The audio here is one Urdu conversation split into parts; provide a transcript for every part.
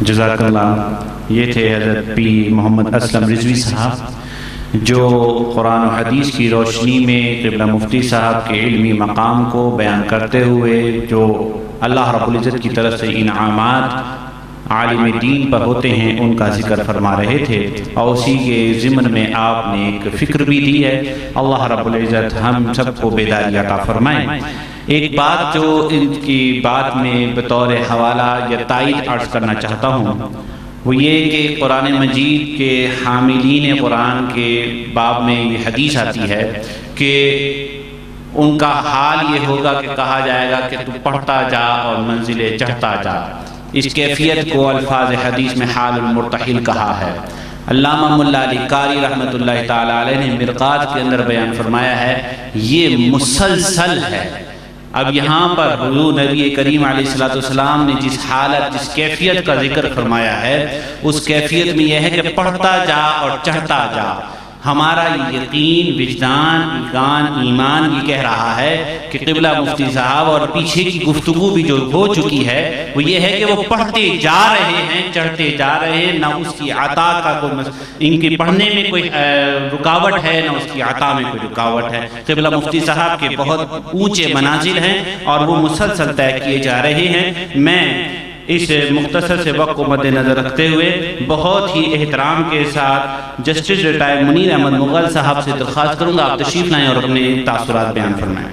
جزاک اللہ۔ یہ تھے حضرت پی محمد اسلم رضوی صاحب، جو قرآن و حدیث کی روشنی میں قبلہ مفتی صاحب کے علمی مقام کو بیان کرتے ہوئے جو اللہ رب العزت کی طرف سے انعامات عالم دین پر ہوتے ہیں ان کا ذکر فرما رہے تھے، اور اسی کے ضمن میں آپ نے ایک فکر بھی دی ہے۔ اللہ رب العزت ہم سب کو بیداری عطا فرمائیں۔ ایک بات جو ان کی بات میں بطور حوالہ یا تائید عرض کرنا چاہتا ہوں، وہ یہ کہ قرآن مجید کے حاملین قرآن کے باب میں یہ حدیث آتی ہے کہ ان کا حال یہ ہوگا کہ کہا جائے گا کہ تو پڑھتا جا اور منزلیں چڑھتا جا۔ اس کیفیت کو الفاظ حدیث میں حال المرتحل کہا ہے۔ علامہ ملا علی قاری رحمۃ اللہ تعالی علیہ نے مرقات کے اندر بیان فرمایا ہے، یہ مسلسل ہے۔ اب یہاں پر حضور نبی کریم علیہ السلام نے جس حالت جس کیفیت کا ذکر فرمایا ہے، اس کیفیت میں یہ ہے کہ پڑھتا جا اور چڑھتا جا۔ ہمارا یقین، وجدان، ایمان یہ کہہ رہا ہے کہ قبلہ مفتی صاحب اور پیچھے کی گفتگو بھی جو ہو چکی ہے وہ یہ ہے کہ وہ پڑھتے جا رہے ہیں، چڑھتے جا رہے ہیں، نہ اس کی عطا کا کوئی ان کے پڑھنے میں کوئی رکاوٹ ہے، نہ اس کی عطا میں کوئی رکاوٹ ہے۔ قبلہ مفتی صاحب کے بہت اونچے منازل ہیں اور وہ مسلسل طے کیے جا رہے ہیں۔ میں اس مختصر سے وقت کو مد نظر رکھتے ہوئے بہت ہی احترام کے ساتھ جسٹس ریٹائر منیر احمد مغل صاحب سے درخواست کروں گا آپ تشریف لائیں اور اپنے تاثرات بیان فرمائیں۔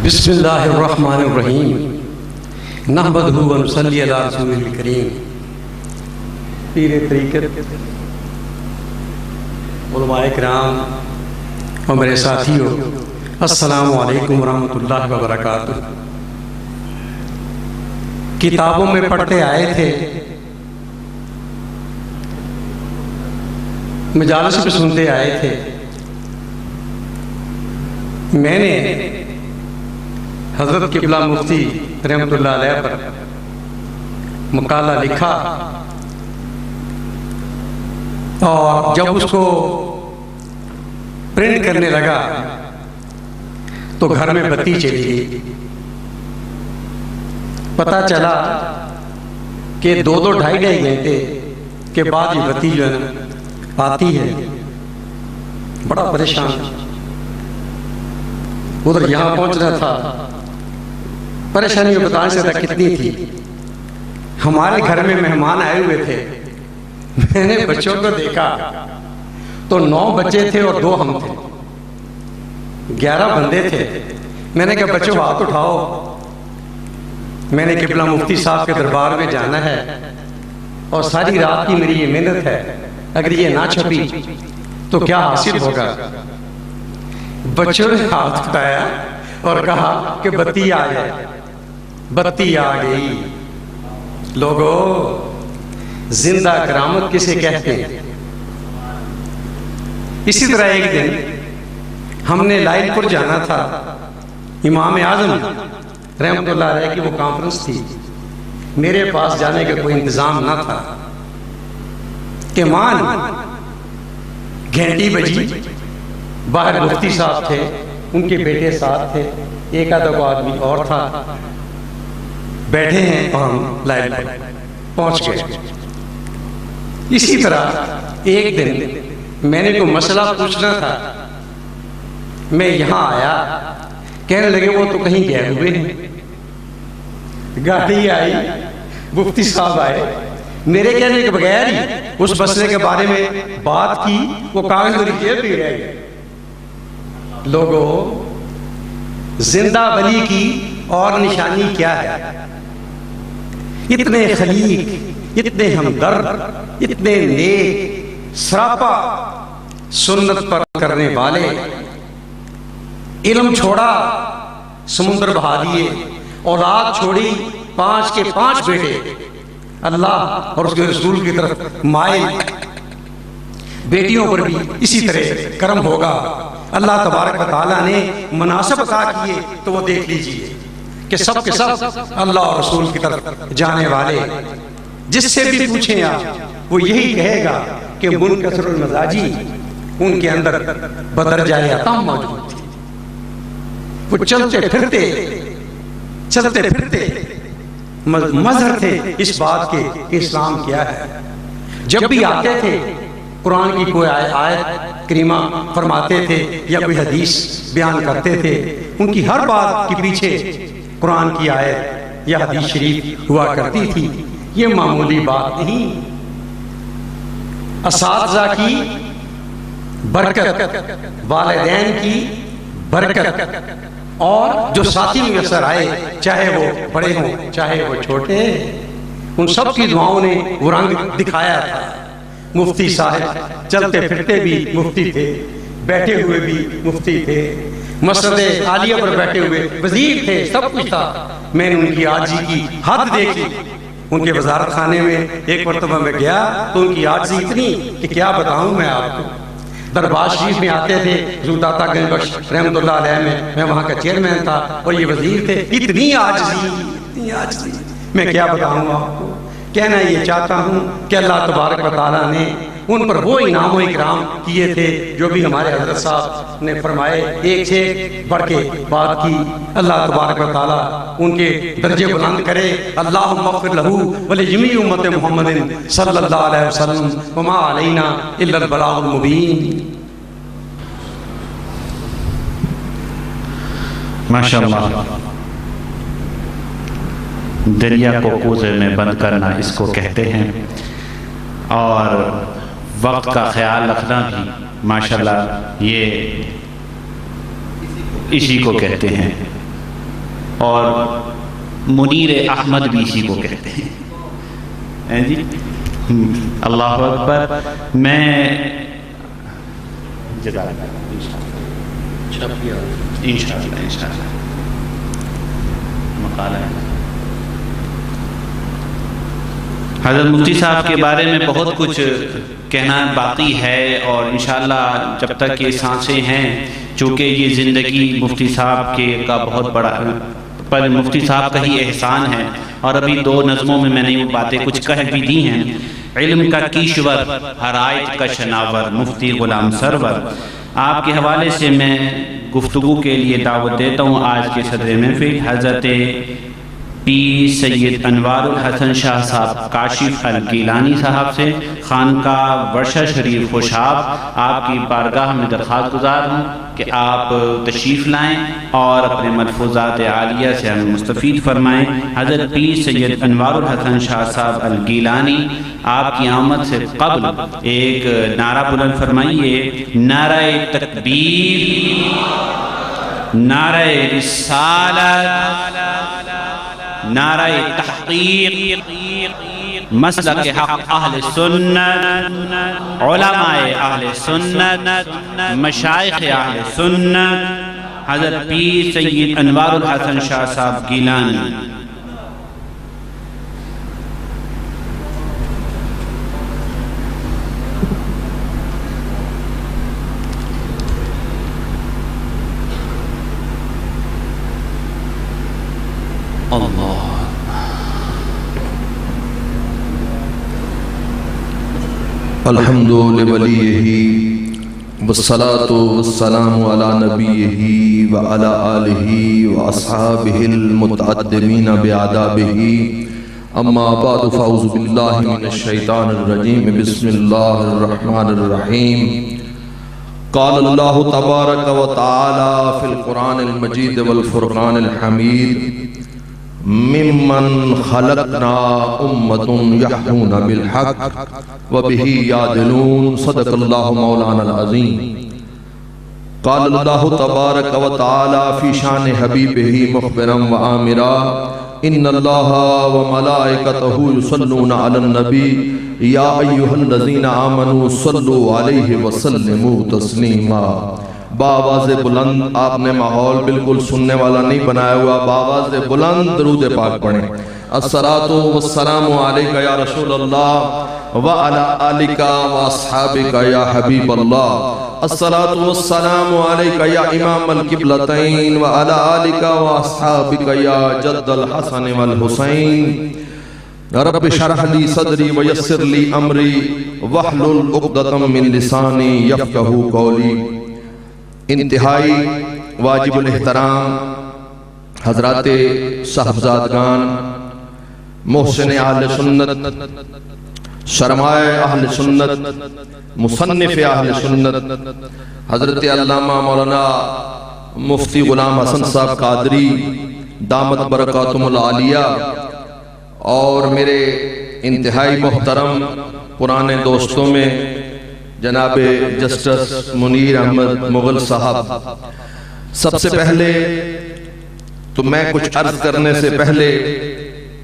بسم اللہ الرحمن الرحیم، نحمدہ و نصلی علی رسول الکریم۔ پیر طریقت، علماء کرام اور میرے ساتھیوں، السلام علیکم ورحمۃ اللہ وبرکاتہ۔ کتابوں میں پڑھتے آئے تھے، مجالس میں سنتے آئے تھے۔ میں نے حضرت قبلہ مفتی رحمۃ اللہ علیہ پر مقالہ لکھا، اور جب اس کو پرنٹ کرنے لگا تو گھر میں بتی چلی گئی۔ پتہ چلا کہ 2-2 گھنٹے کے بعد یہ بتی جو ہے آتی ہے۔ بڑا پریشان، ادھر یہاں پہنچنا تھا، پریشانی بتانے سے تک کتنی تھی۔ ہمارے گھر میں مہمان آئے ہوئے تھے، میں نے بچوں کو دیکھا تو 9 بچے تھے اور 2 ہم تھے، 11 بندے تھے۔ میں نے کہا بچوں ہاتھ اٹھاؤ، میں نے قبلہ مفتی صاحب کے دربار میں جانا ہے اور ساری رات کی میری یہ محنت ہے، اگر یہ نہ چھپی تو کیا حاصل ہوگا۔ بچوں نے ہاتھ اٹھایا اور کہا کہ بتی آ گئی، بتی آ گئی۔ لوگو، زندہ کرامت کسے کہتے ہیں؟ اسی طرح ایک دن ہم نے لائل پور جانا تھا، امام اعظم رحمۃ اللہ علیہ کی وہ کانفرنس تھی، میرے پاس جانے کا کوئی انتظام نہ تھا کہ مان گھنٹی بجی، باہر مفتی صاحب تھے، ان کے بیٹے ساتھ تھے، ایک آدھا آدمی اور تھا، بیٹھے ہیں اور ہم لائل پور پہنچ گئے۔ اسی طرح ایک دن میں نے کوئی مسئلہ پوچھنا تھا، میں یہاں آیا، کہنے لگے وہ تو کہیں گئے ہوئے ہیں۔ گاڑی آئی، مفتی صاحب آئے، میرے کہنے کے بغیر ہی اس مسئلے کے بارے میں بات کی، وہ کاغذ میری جیب میں رہ گئے۔ لوگوں، زندہ ولی کی اور نشانی کیا ہے؟ اتنے خلیق، اتنے ہمدرد، اتنے نیک، سراپا سنت پر کرنے والے، علم چھوڑا سمندر بہا دیے، اولاد چھوڑی 5 کے 5 بیٹے، اللہ اور اس کے رسول کی طرف مائل۔ بیٹیوں پر بھی اسی طرح کرم ہوگا۔ اللہ تبارک و تعالیٰ نے مناسب عطا کیے تو وہ دیکھ لیجئے کہ سب کے سب اللہ اور رسول کی طرف جانے والے، جس سے بھی پوچھیں آپ وہ یہی کہے گا کہ منکسر المزاجی ان کے اندر بدرجہ عطا موجود تھی. وہ چلتے پھرتے مظہر تھے اس بات کے کہ اسلام کیا ہے. جب بھی آتے تھے قرآن کی کوئی آیت کریمہ فرماتے تھے یا کوئی حدیث بیان کرتے تھے، ان کی ہر بات کے پیچھے قرآن کی آیت یا حدیث شریف ہوا کرتی تھی. یہ معمولی بات نہیں. اساتذہ کی برکت، والدین کی برکت، اور جو ساتھی میسر آئے، چاہے وہ بڑے ہوں چاہے وہ چھوٹے، ان سب کی دعاؤں نے وہ رنگ دکھایا تھا. مفتی صاحب چلتے پھرتے بھی مفتی تھے، بیٹھے ہوئے بھی مفتی تھے، مسجد عالیہ پر بیٹھے ہوئے وزیر تھے، سب کچھ تھا. میں نے ان کی عاجزی کی حد دیکھی. ان کے وزارت خانے میں ایک مرتبہ میں گیا تو ان کی عاجزی اتنی کہ کیا بتاؤں میں آپ کو. دربار شریف میں آتے تھے حضور داتا گنج بخش رحمۃ اللہ علیہ میں وہاں کا چیئرمین تھا اور یہ وزیر تھے. اتنی عاجزی میں کیا بتاؤں آپ کو. کہنا یہ چاہتا ہوں کہ اللہ تبارک و تعالیٰ نے ان پر وہ انعام و اکرام کیے تھے جو بھی ہمارے حضرت صاحب نے فرمائے، ایک سے بڑھ کے بات کی. اللہ تبارک و تعالیٰ ان کے درجے بلند کرے. اللہم اغفر لہ ولجمیع امت محمد صلی اللہ علیہ وسلم وما علینا الا البلاغ المبین. ماشاءاللہ. دریا کو کوزے میں بند کرنا اس کو کہتے ہیں، اور وقت کا خیال رکھنا بھی ماشاءاللہ یہ اسی کو کہتے ہیں، اور منیر احمد بھی اسی کو کہتے ہیں. جی اللہ اکبر. میں انشاءاللہ مقالہ ہے. حضرت مفتی صاحب کے بارے میں بہت کچھ کہنا باقی ہے، اور انشاءاللہ جب تک یہ سانسیں ہیں، چونکہ یہ زندگی مفتی صاحب کے کا بہت بڑا پر مفتی صاحب کا ہی احسان ہے. اور ابھی 2 نظموں میں نے وہ باتیں کچھ کہہ بھی دی ہیں. علم کا کیشور، ہرائت کا شناور، مفتی غلام سرور. آپ کے حوالے سے میں گفتگو کے لیے دعوت دیتا ہوں آج کے صدر محفل حضرت پیر سید انوار الحسن شاہ صاحب کاشف الگیلانی صاحب سے، خانقاہ ورشہ شریف خوشاب. آپ کی بارگاہ میں درخواست گزار ہوں کہ آپ تشریف لائیں اور اپنے ملفوظات عالیہ سے ہمیں مستفید فرمائیں. حضرت پیر سید انوار الحسن شاہ صاحب الگیلانی، آپ کی آمد سے قبل ایک نعرہ بلند فرمائیے. نعرہ تکبیر، نعرہ رسالت، نعرہ تحقیق، مسلک حق اہل سنت، علماء اہل سنت، مشائخ اہل سنت، حضرت پیر سید انوار الحسن شاہ صاحب گیلانی. الحمد لولیہ والصلاة والسلام علی نبیہ وعلی آلہ واصحابہ المتعدمین بعذابہ. اما بعد فاعوذ باللہ من الشیطان الرجیم. بسم اللہ الرحمن الرحیم. قال اللہ تبارک و تعالی فی القرآن المجید والفرقان الحمید. ممن خلقنا امت یحیون بالحق وبہ یعدلون. صدق اللہ مولانا العظیم. قال اللہ تبارک و تعالی فی شان حبیبہ مخبرا و آمرا. ان اللہ و ملائکتہ یصلون علی النبی یا ایھا الذین آمنوا صلوا علیہ وسلموا تسلیما. بآواز بلند آپ نے ماحول بالکل سننے والا نہیں بنایا ہوا، بآواز بلند درود پاک پڑھیں. الصلاۃ والسلام علیک یا رسول اللہ وعلی آلک واصحابک یا حبیب اللہ. الصلاۃ والسلام علیک یا امام القبلتین وعلی آلک واصحابک یا جد الحسن والحسین. رب شرح لی صدری ویسر لی امری وحلل عقدۃ من لسانی یفقہوا قولی۔ انتہائی واجب الاحترام حضرات صاحبزادگان، محسن اہل سنت، سرمایہ اہل سنت، مصنف اہل سنت، حضرت علامہ مولانا مفتی غلام حسن صاحب قادری دامت برکاتہم العالیہ، اور میرے انتہائی محترم پرانے دوستوں میں جناب جسٹس منیر احمد مغل صاحب، سب سے پہلے تو میں کچھ عرض کرنے سے پہلے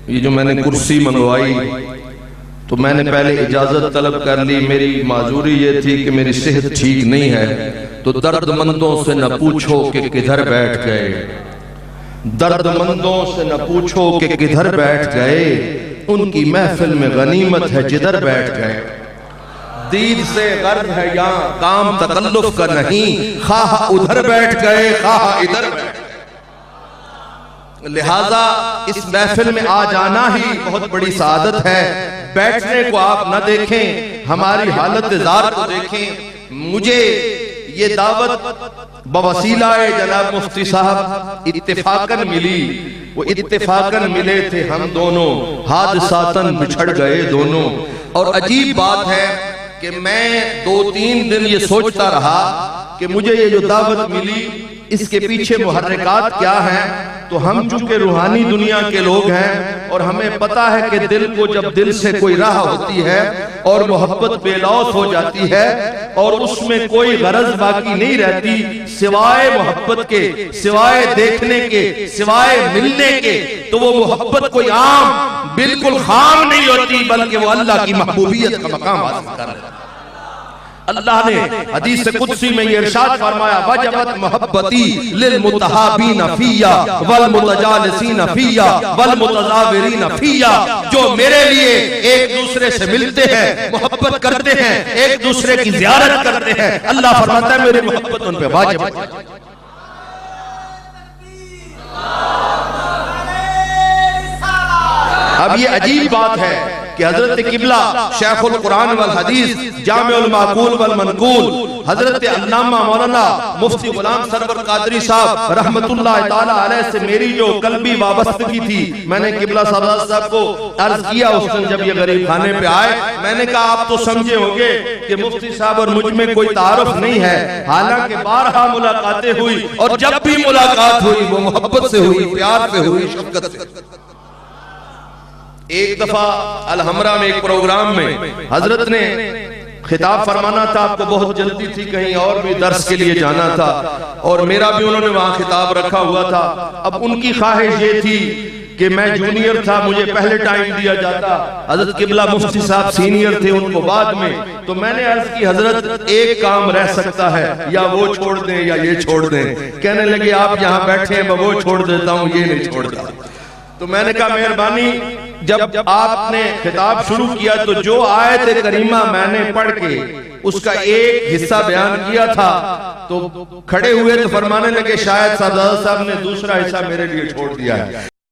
یہ جو میں نے کرسی منگوائی تو میں نے پہلے اجازت طلب کر لی۔ میری معذوری یہ تھی کہ میری صحت ٹھیک نہیں ہے، تو درد مندوں سے نہ پوچھو کہ کدھر بیٹھ گئے، درد مندوں سے نہ پوچھو کہ کدھر بیٹھ گئے، ان کی محفل میں غنیمت ہے جدھر بیٹھ گئے۔ دید سے غرض ہے یہاں کام تکلف کا نہیں، خواہ ادھر بیٹھ گئے خواہ ادھر بیٹھ گئے۔ لہٰذا اس محفل میں آ جانا ہی بہت بڑی سعادت ہے۔ بیٹھنے کو آپ نہ دیکھیں، ہماری حالت زار کو دیکھیں۔ مجھے یہ دعوت بوسیلہ جناب مفتی صاحب اتفاقاً ملی، وہ اتفاقاً ملے تھے ہم دونوں، حادثاتاً بچھڑ گئے دونوں۔ اور عجیب بات ہے کہ میں 2-3 دن یہ سوچتا رہا کہ مجھے یہ جو دعوت ملی اس کے پیچھے محرکات کیا ہیں۔ تو ہم چونکہ روحانی دنیا کے لوگ ہیں اور ہمیں پتا ہے کہ دل کو جب دل سے کوئی راہ ہوتی ہے اور محبت بے لوث ہو جاتی ہے اور اس میں کوئی غرض باقی نہیں رہتی سوائے محبت کے، سوائے دیکھنے کے، سوائے ملنے کے، تو وہ محبت کوئی عام بالکل خام نہیں ہوتی، بلکہ وہ اللہ کی محبوبیت کا مقام حاصل کر لیتی ہے۔ اللہ نے حدیث قدسی میں یہ ارشاد فرمایا وجبت محبتی للمتحابین فیا والمتجالسین فیا والمتزاورین فیا، جو میرے لیے ایک دوسرے سے ملتے ہیں، محبت کرتے ہیں، ایک دوسرے کی زیارت کرتے ہیں، اللہ فرماتا ہے میری محبت ان پہ واجب ہے۔ اب یہ عجیب بات ہے کہ حضرت قبلہ شیخ القرآن والحدیث جامع المعقول والمنقول حضرت علامہ مولانا مفتی غلام سرور قادری صاحب رحمت اللہ تعالیٰ علیہ سے میری جو قلبی وابستگی تھی، میں نے قبلہ صاحب کو عرض کیا اس دن جب یہ غریب خانے پہ آئے، میں نے کہا آپ تو سمجھے ہوں گے کہ مفتی صاحب اور مجھ میں کوئی تعارف نہیں ہے، حالانکہ بارہا ملاقاتیں ہوئی اور جب بھی ملاقات ہوئی وہ محبت سے ہوئی، پیار سے ہوئی، شفقت سے۔ ایک دفعہ الحمرہ میں ایک پروگرام میں حضرت نے خطاب فرمانا تھا، آپ کو بہت جلدی تھی، کہیں اور بھی درس کے لیے جانا تھا اور میرا بھی انہوں نے وہاں خطاب رکھا ہوا تھا۔ اب ان کی خواہش یہ تھی کہ میں جونیئر تھا، مجھے پہلے ٹائم دیا جاتا، حضرت قبلہ مفتی صاحب سینئر تھے، ان کو بعد میں۔ تو میں نے عرض کی حضرت ایک کام رہ سکتا ہے، یا وہ چھوڑ دیں یا یہ چھوڑ دیں۔ کہنے لگے آپ یہاں بیٹھے ہیں، میں وہ چھوڑ دیتا ہوں، یہ نہیں چھوڑتا۔ تو میں نے کہا مہربانی، جب آپ نے خطاب شروع کیا تو جو آیت کریمہ میں نے پڑھ کے اس کا ایک حصہ بیان کیا تھا تو کھڑے ہوئے تو فرمانے لگے شاید صاحب نے دوسرا حصہ میرے لیے چھوڑ دیا ہے۔